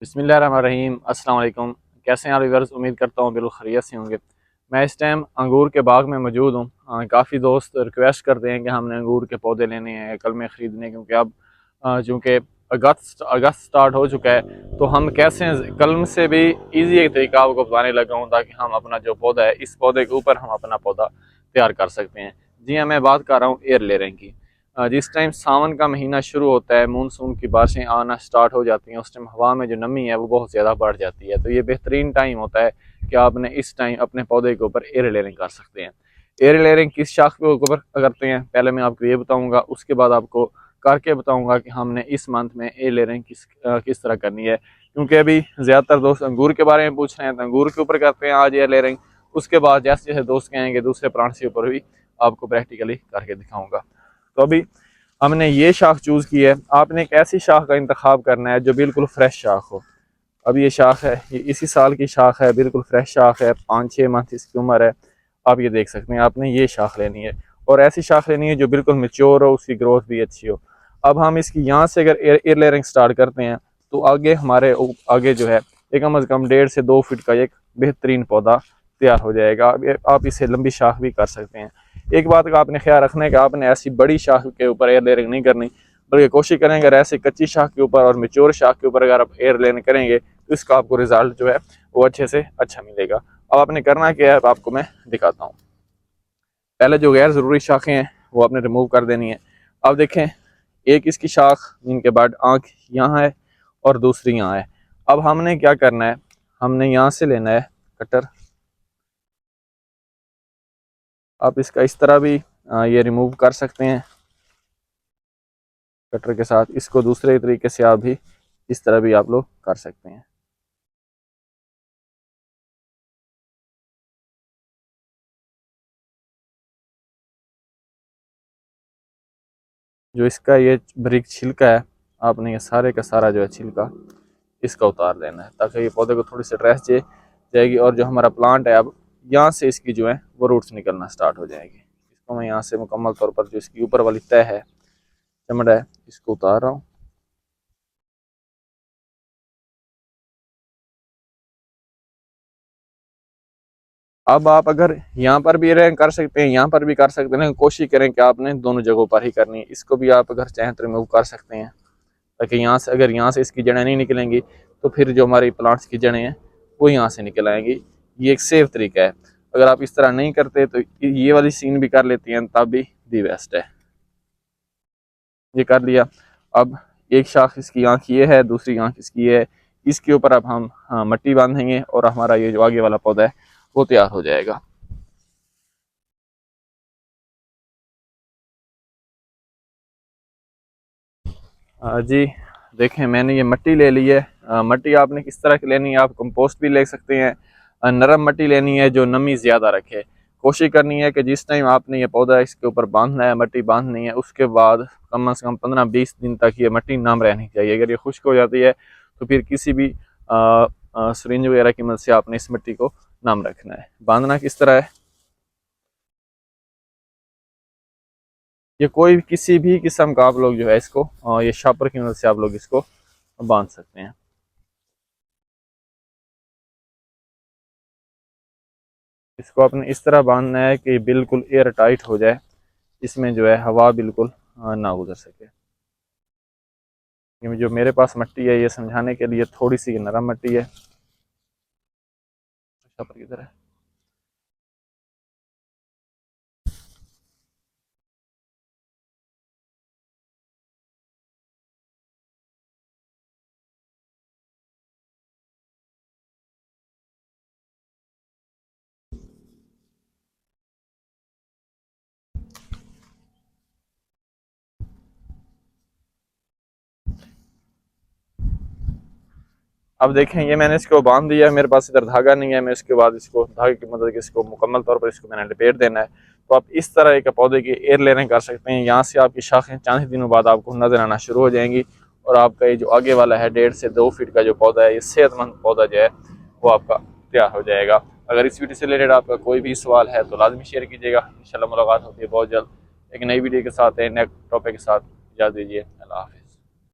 बिस्मिल्लाहिर्रहमानिर्रहीम। अस्सलाम वालेकुम। कैसे हैं आप व्यूअर्स? उम्मीद करता हूँ बिल्कुल खैरियत से होंगे। मैं इस टाइम अंगूर के बाग में मौजूद हूँ। काफ़ी दोस्त रिक्वेस्ट करते हैं कि हमने अंगूर के पौधे लेने हैं, कल में ख़रीदने हैं, क्योंकि अब चूँकि अगस्त स्टार्ट हो चुका है, तो हम कैसे कलम से भी ईजी एक तरीका आपको बताने लगा हूँ ताकि हम अपना जो पौधा है, इस पौधे के ऊपर हम अपना पौधा तैयार कर सकते हैं। जी हाँ, मैं बात कर रहा हूँ एयर लेयरिंग की। जिस टाइम सावन का महीना शुरू होता है, मानसून की बारिशें आना स्टार्ट हो जाती हैं, उस टाइम हवा में जो नमी है वो बहुत ज़्यादा बढ़ जाती है। तो ये बेहतरीन टाइम होता है कि आपने इस टाइम अपने पौधे के ऊपर एयर लेयरिंग कर सकते हैं। एयर लेयरिंग किस शाख के ऊपर करते हैं, पहले मैं आपको ये बताऊंगा, उसके बाद आपको करके बताऊंगा कि हमने इस मंथ में एयर लेयरिंग किस तरह करनी है। क्योंकि अभी ज़्यादातर दोस्त अंगूर के बारे में पूछ रहे हैं, तो अंगूर के ऊपर करते हैं आज एयर लेयरिंग। उसके बाद जैसे जैसे दोस्त कहेंगे दूसरे प्लांट्स के ऊपर भी आपको प्रैक्टिकली करके दिखाऊंगा। तो अभी हमने ये शाख चूज़ की है। आपने एक ऐसी शाख का इंतखाब करना है जो बिल्कुल फ्रेश शाख हो। अब ये शाख है, ये इसी साल की शाख है, बिल्कुल फ्रेश शाख है, 5-6 मंथ इसकी उम्र है। आप ये देख सकते हैं, आपने ये शाख लेनी है और ऐसी शाख लेनी है जो बिल्कुल मेच्योर हो, उसकी ग्रोथ भी अच्छी हो। अब हम इसकी यहाँ से अगर एयर लेयरिंग स्टार्ट करते हैं तो आगे हमारे आगे जो है एक कम अज़ कम 1.5 से 2 फीट का एक बेहतरीन पौधा तैयार हो जाएगा। अब आप इसे लंबी शाख भी कर सकते हैं। एक बात का आपने ख्याल रखना है कि आपने ऐसी बड़ी शाख के ऊपर एयर लेयरिंग नहीं करनी, बल्कि कोशिश करेंगे अगर ऐसे कच्ची शाख के ऊपर और मेच्योर शाख के ऊपर अगर आप एयर लेयरिंग करेंगे तो इसका आपको रिजल्ट जो है वो अच्छे से अच्छा मिलेगा। अब आपने करना क्या है, अब आपको मैं दिखाता हूँ। पहले जो गैर ज़रूरी शाखें हैं वो आपने रिमूव कर देनी है। अब देखें, एक इसकी शाख जिनके बाद आँख यहाँ है और दूसरी यहाँ है। अब हमने क्या करना है, हमने यहाँ से लेना है कटर। आप इसका इस तरह भी ये रिमूव कर सकते हैं कटर के साथ। इसको दूसरे तरीके से आप भी इस तरह भी आप लोग कर सकते हैं। जो इसका ये बारीक छिलका है, आपने ये सारे का सारा जो है छिलका इसका उतार लेना है ताकि ये पौधे को थोड़ी स्ट्रेस जाएगी और जो हमारा प्लांट है अब यहाँ से इसकी जो है वो रूट्स निकलना स्टार्ट हो जाएगी। इसको मैं यहाँ से मुकम्मल तौर पर जो इसकी ऊपर वाली तह है, चमड़ा है, इसको उतार रहा हूँ। अब आप अगर यहाँ पर भी रैंक कर सकते हैं, यहाँ पर भी कर सकते हैं, कोशिश करें कि आपने दोनों जगहों पर ही करनी है। इसको भी आप अगर चाहें तो रिमूव कर सकते हैं ताकि यहाँ से अगर यहाँ से इसकी जड़ें नहीं निकलेंगी तो फिर जो हमारी प्लांट्स की जड़ें हैं वो यहाँ से निकल आएंगी। ये एक सेफ तरीका है। अगर आप इस तरह नहीं करते तो ये वाली सीन भी कर लेती हैं, तब भी दी बेस्ट है। ये कर लिया। अब एक शाख इसकी आँख ये है, दूसरी आँख इसकी है। इसके ऊपर अब हम मट्टी बांधेंगे और हमारा ये जो आगे वाला पौधा है वो तैयार हो जाएगा। जी देखें, मैंने ये मट्टी ले ली है। मट्टी आपने किस तरह की लेनी है, आप कंपोस्ट भी ले सकते हैं। नरम मट्टी लेनी है जो नमी ज़्यादा रखे। कोशिश करनी है कि जिस टाइम आपने ये पौधा इसके ऊपर बांधना है, मट्टी बांधनी है, उसके बाद कम से कम 15-20 दिन तक ये मट्टी नम रहनी चाहिए। अगर ये खुश्क हो जाती है तो फिर किसी भी सिरिंज वगैरह की मदद से आपने इस मिट्टी को नम रखना है। बांधना किस तरह है, ये कोई किसी भी किस्म का आप लोग जो है इसको ये शापर की मदद से आप लोग इसको बांध सकते हैं। इसको आपने इस तरह बांधना है कि बिल्कुल एयर टाइट हो जाए, इसमें जो है हवा बिल्कुल ना गुजर सके। ये जो मेरे पास मिट्टी है ये समझाने के लिए थोड़ी सी नरम मिट्टी है। शापर की तरह अब देखें, ये मैंने इसको बांध दिया है। मेरे पास इधर धागा नहीं है, मैं इसके बाद इसको धागे की मदद से इसको मुकम्मल तौर पर इसको मैंने लपेट देना है। तो आप इस तरह एक पौधे की एयर लेयरिंग कर सकते हैं। यहाँ से आपकी शाखें 40 दिनों बाद आपको नजर आना शुरू हो जाएंगी और आपका ये जो आगे वाला है 1.5 से 2 फीट का जो पौधा है, ये सेहतमंद पौधा जो है वो आपका तैयार हो जाएगा। अगर इस वीडियो से रिलेटेड आपका कोई भी सवाल है तो लाजमी शेयर कीजिएगा। इंशाल्लाह मुलाकात होती है बहुत जल्द एक नई वीडियो के साथ, नए टॉपिक के साथ। इजाज़त दीजिए, अल्लाह हाफ़िज़।